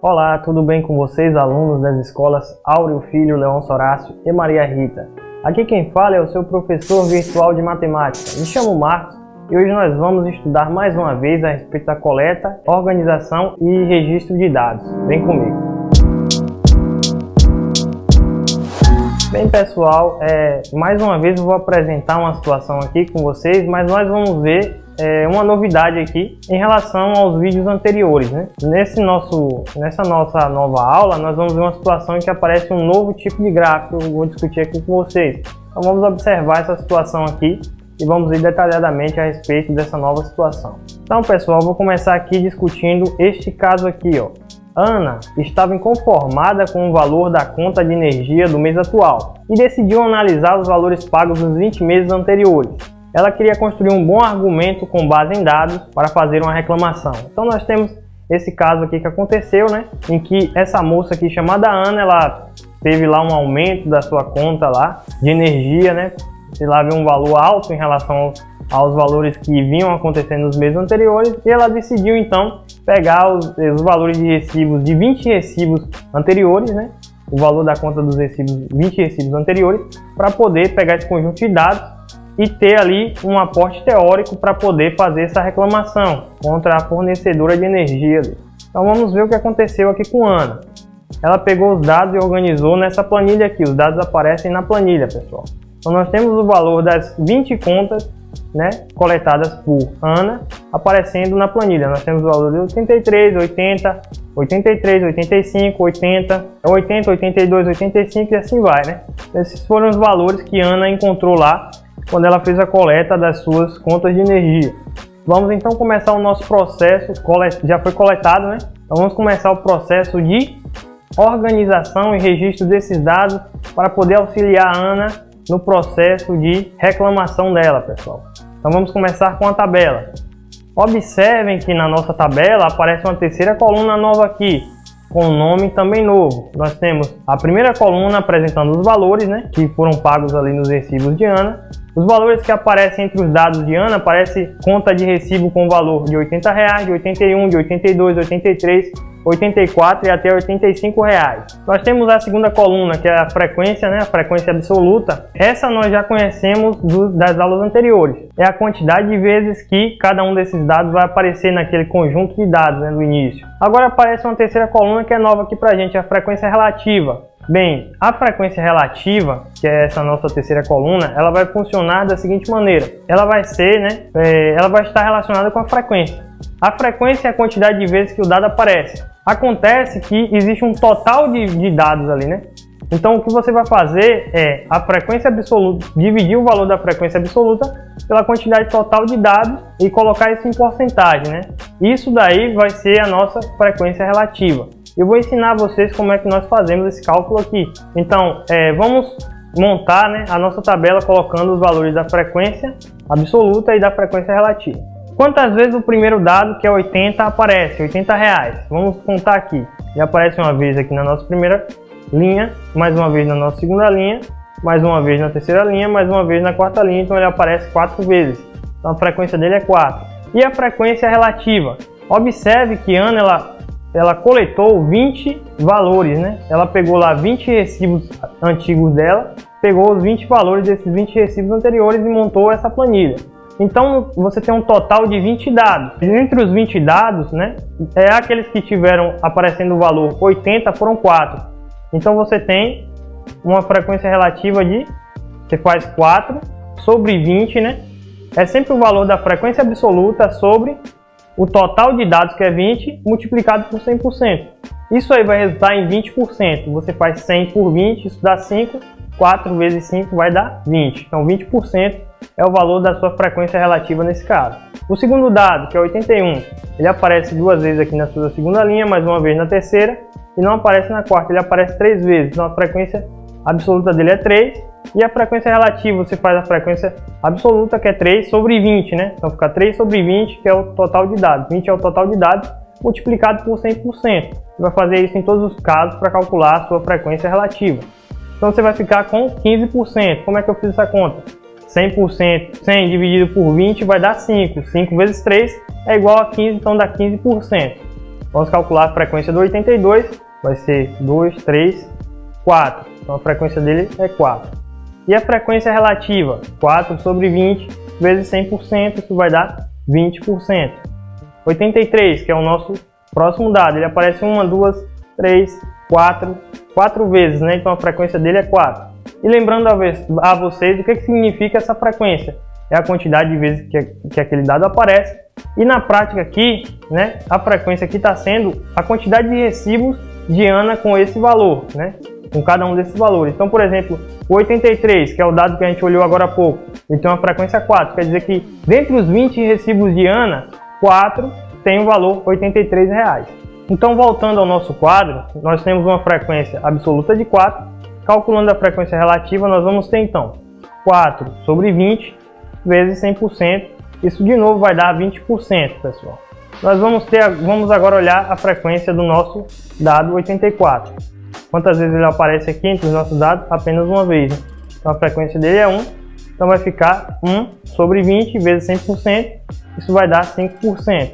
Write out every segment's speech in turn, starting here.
Olá, tudo bem com vocês, alunos das escolas Áureo Filho, Leôncio Horácio e Maria Rita? Aqui quem fala é o seu professor virtual de matemática. Me chamo Marcos e hoje nós vamos estudar mais uma vez a respeito da coleta, organização e registro de dados. Vem comigo. Bem pessoal, mais uma vez eu vou apresentar uma situação aqui com vocês, mas nós vamos ver uma novidade aqui em relação aos vídeos anteriores, né? Nessa nossa nova aula, nós vamos ver uma situação em que aparece um novo tipo de gráfico que eu vou discutir aqui com vocês. Então vamos observar essa situação aqui e vamos ver detalhadamente a respeito dessa nova situação. Então pessoal, eu vou começar aqui discutindo este caso aqui, ó. Ana estava inconformada com o valor da conta de energia do mês atual e decidiu analisar os valores pagos nos 20 meses anteriores. Ela queria construir um bom argumento com base em dados para fazer uma reclamação. Então nós temos esse caso aqui que aconteceu, né? Em que essa moça aqui chamada Ana, ela teve lá um aumento da sua conta lá de energia, né? Se lá vê um valor alto em relação aos valores que vinham acontecendo nos meses anteriores, e ela decidiu então pegar os valores de recibos de 20 recibos anteriores, né? O valor da conta dos recibos, 20 recibos anteriores, para poder pegar esse conjunto de dados e ter ali um aporte teórico para poder fazer essa reclamação contra a fornecedora de energia. Então vamos ver o que aconteceu aqui com Ana. Ela pegou os dados e organizou nessa planilha aqui. Os dados aparecem na planilha, pessoal. Então nós temos o valor das 20 contas, né, coletadas por Ana aparecendo na planilha. Nós temos o valor de 83, 80, 83, 85, 80, 80, 82, 85 e assim vai, né? Esses foram os valores que Ana encontrou lá quando ela fez a coleta das suas contas de energia. Vamos então começar o nosso processo, já foi coletado, né? Então vamos começar o processo de organização e registro desses dados para poder auxiliar a Ana no processo de reclamação dela, pessoal. Então vamos começar com a tabela. Observem que na nossa tabela aparece uma terceira coluna nova aqui, com um nome também novo. Nós temos a primeira coluna apresentando os valores, né, que foram pagos ali nos recibos de Ana. Os valores que aparecem entre os dados de Ana aparece conta de recibo com valor de R$ 80, de 81, de 82, 83, 84 e até R$ 85. Nós temos a segunda coluna, que é a frequência, né, a frequência absoluta. Essa nós já conhecemos das aulas anteriores. É a quantidade de vezes que cada um desses dados vai aparecer naquele conjunto de dados, né, no início. Agora aparece uma terceira coluna que é nova aqui pra gente, a frequência relativa. Bem, a frequência relativa, que é essa nossa terceira coluna, ela vai funcionar da seguinte maneira. Ela vai ser, né, ela vai estar relacionada com a frequência. A frequência é a quantidade de vezes que o dado aparece. Acontece que existe um total de dados ali, né? Então o que você vai fazer é a frequência absoluta, dividir o valor da frequência absoluta pela quantidade total de dados e colocar isso em porcentagem, né? Isso daí vai ser a nossa frequência relativa. Eu vou ensinar a vocês como é que nós fazemos esse cálculo aqui. Então, vamos montar, né, a nossa tabela colocando os valores da frequência absoluta e da frequência relativa. Quantas vezes o primeiro dado, que é 80, aparece? R$80. Vamos contar aqui. Ele aparece uma vez aqui na nossa primeira linha, mais uma vez na nossa segunda linha, mais uma vez na terceira linha, mais uma vez na quarta linha. Então ele aparece 4 vezes. Então a frequência dele é 4. E a frequência relativa? Observe que Ana, ela coletou 20 valores, né? Ela pegou lá 20 recibos antigos dela, pegou os 20 valores desses 20 recibos anteriores e montou essa planilha. Então você tem um total de 20 dados. Entre os 20 dados, né, aqueles que tiveram aparecendo o valor 80 foram 4. Então você tem uma frequência relativa de, você faz 4 sobre 20, né? É sempre o valor da frequência absoluta sobre o total de dados, que é 20, multiplicado por 100%. Isso aí vai resultar em 20%. Você faz 100 por 20, isso dá 5. 4 vezes 5 vai dar 20. Então 20% é o valor da sua frequência relativa nesse caso. O segundo dado, que é 81, ele aparece 2 vezes aqui na sua segunda linha, mais uma vez na terceira, e não aparece na quarta, ele aparece 3 vezes. Então a frequência absoluta dele é 3, e a frequência relativa, você faz a frequência absoluta, que é 3 sobre 20, né? Então fica 3 sobre 20, que é o total de dados. 20 é o total de dados, multiplicado por 100%. Você vai fazer isso em todos os casos para calcular a sua frequência relativa. Então você vai ficar com 15%. Como é que eu fiz essa conta? 100%, 100 dividido por 20 vai dar 5. 5 vezes 3 é igual a 15, então dá 15%. Vamos calcular a frequência do 82, vai ser 2, 3, 4. Então a frequência dele é 4. E a frequência relativa, 4 sobre 20 vezes 100%, isso vai dar 20%. 83, que é o nosso próximo dado, ele aparece 1, 2, 3, 4 vezes, né? Então a frequência dele é 4. E lembrando a vocês o que significa essa frequência. É a quantidade de vezes que aquele dado aparece. E na prática aqui, né, a frequência aqui está sendo a quantidade de recibos de Ana com esse valor, né? Com cada um desses valores. Então, por exemplo, o 83, que é o dado que a gente olhou agora há pouco, ele tem uma frequência 4. Quer dizer que dentre os 20 recibos de Ana, 4 tem o valor R$ 83. Então, voltando ao nosso quadro, nós temos uma frequência absoluta de 4. Calculando a frequência relativa, nós vamos ter então 4 sobre 20 vezes 100%. Isso de novo vai dar 20%, pessoal. Nós vamos agora olhar a frequência do nosso dado 84. Quantas vezes ele aparece aqui entre os nossos dados? Apenas uma vez. Né? Então a frequência dele é 1. Então vai ficar 1 sobre 20 vezes 100%. Isso vai dar 5%.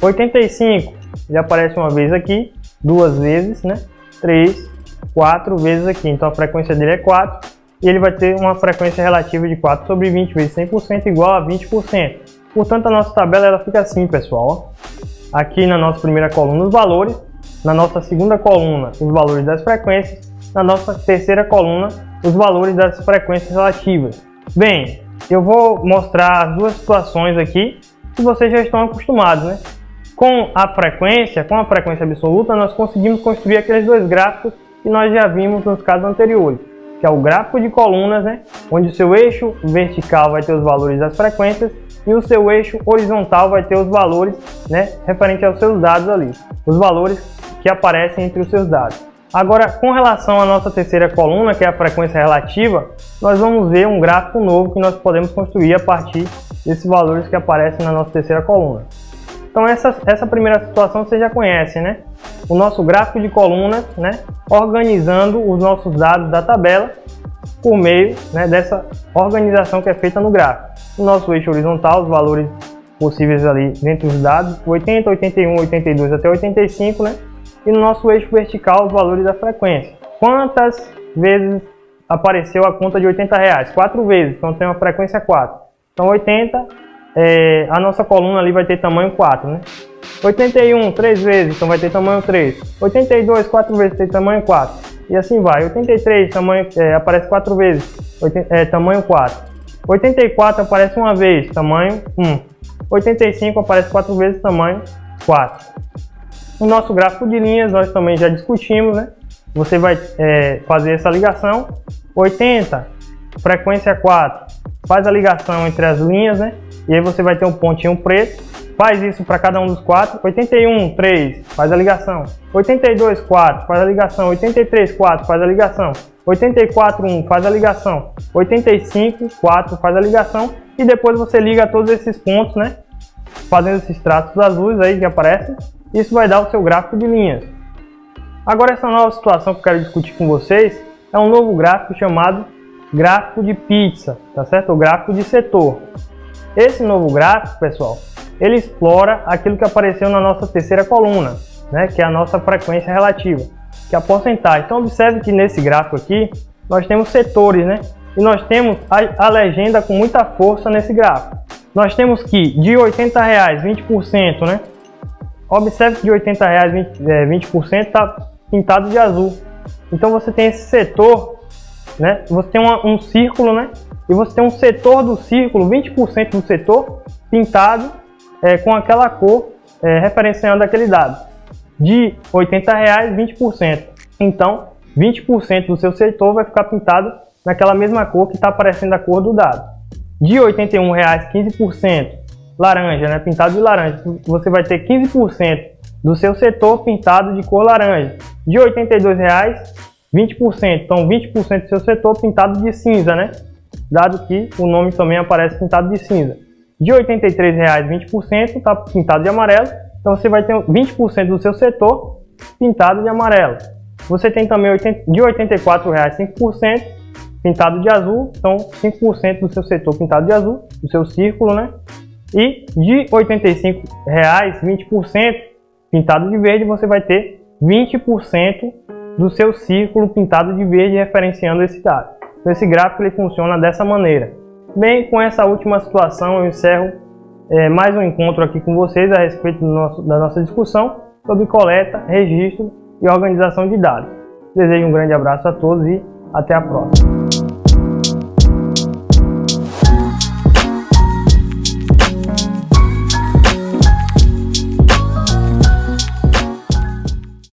85, ele aparece uma vez aqui, duas vezes, né? 3, 4 vezes aqui. Então a frequência dele é 4. E ele vai ter uma frequência relativa de 4 sobre 20 vezes 100% igual a 20%. Portanto, a nossa tabela ela fica assim, pessoal. Ó. Aqui na nossa primeira coluna os valores, na nossa segunda coluna os valores das frequências, na nossa terceira coluna os valores das frequências relativas. Bem, eu vou mostrar as duas situações aqui que vocês já estão acostumados, né? Com a frequência absoluta, nós conseguimos construir aqueles dois gráficos que nós já vimos nos casos anteriores, que é o gráfico de colunas, né, onde o seu eixo vertical vai ter os valores das frequências e o seu eixo horizontal vai ter os valores, né, referente aos seus dados ali, os valores que aparecem entre os seus dados. Agora, com relação à nossa terceira coluna, que é a frequência relativa, nós vamos ver um gráfico novo que nós podemos construir a partir desses valores que aparecem na nossa terceira coluna. Então essa primeira situação você já conhece, né? O nosso gráfico de colunas, né? Organizando os nossos dados da tabela por meio, né, dessa organização que é feita no gráfico. No nosso eixo horizontal, os valores possíveis ali dentro dos dados, 80, 81, 82 até 85, né? E no nosso eixo vertical, os valores da frequência. Quantas vezes apareceu a conta de R$80? 4 vezes, então tem uma frequência 4. Então 80... a nossa coluna ali vai ter tamanho 4, né? 81, 3 vezes, então vai ter tamanho 3. 82, 4 vezes, tem tamanho 4. E assim vai. 83, aparece 4 vezes, tamanho 4. 84 aparece uma vez, tamanho 1. 85 aparece 4 vezes, tamanho 4. No nosso gráfico de linhas, nós também já discutimos, né? Você vai fazer essa ligação. 80, frequência 4. Faz a ligação entre as linhas, né? E aí você vai ter um pontinho preto, faz isso para cada um dos 4, 81, 3, faz a ligação, 82, 4, faz a ligação, 83, 4, faz a ligação, 84, 1, faz a ligação, 85, 4, faz a ligação, e depois você liga todos esses pontos, né, fazendo esses traços azuis aí que aparecem, isso vai dar o seu gráfico de linhas. Agora essa nova situação que eu quero discutir com vocês é um novo gráfico chamado gráfico de pizza, tá certo? O gráfico de setor. Esse novo gráfico, pessoal, ele explora aquilo que apareceu na nossa terceira coluna, né, que é a nossa frequência relativa, que é a porcentagem. Então, observe que nesse gráfico aqui, nós temos setores, né, e nós temos a legenda com muita força nesse gráfico. Nós temos que de R$80, 20%, né, observe que de R$80, 20% está pintado de azul. Então, você tem esse setor, né, você tem um círculo, né, e você tem um setor do círculo, 20% do setor, pintado com aquela cor referenciando aquele dado. De R$80, 20%. Então, 20% do seu setor vai ficar pintado naquela mesma cor que está aparecendo a cor do dado. De R$81, 15%, laranja, né, pintado de laranja. Você vai ter 15% do seu setor pintado de cor laranja. De R$82, 20%. Então, 20% do seu setor pintado de cinza, né? Dado que o nome também aparece pintado de cinza. De R$83, 20% está pintado de amarelo, então você vai ter 20% do seu setor pintado de amarelo. Você tem também de R$84, 5% pintado de azul, então 5% do seu setor pintado de azul, do seu círculo, né? E de R$85, 20% pintado de verde, você vai ter 20% do seu círculo pintado de verde, referenciando esse dado. Então, esse gráfico ele funciona dessa maneira. Bem, com essa última situação eu encerro mais um encontro aqui com vocês a respeito da nossa discussão sobre coleta, registro e organização de dados. Desejo um grande abraço a todos e até a próxima.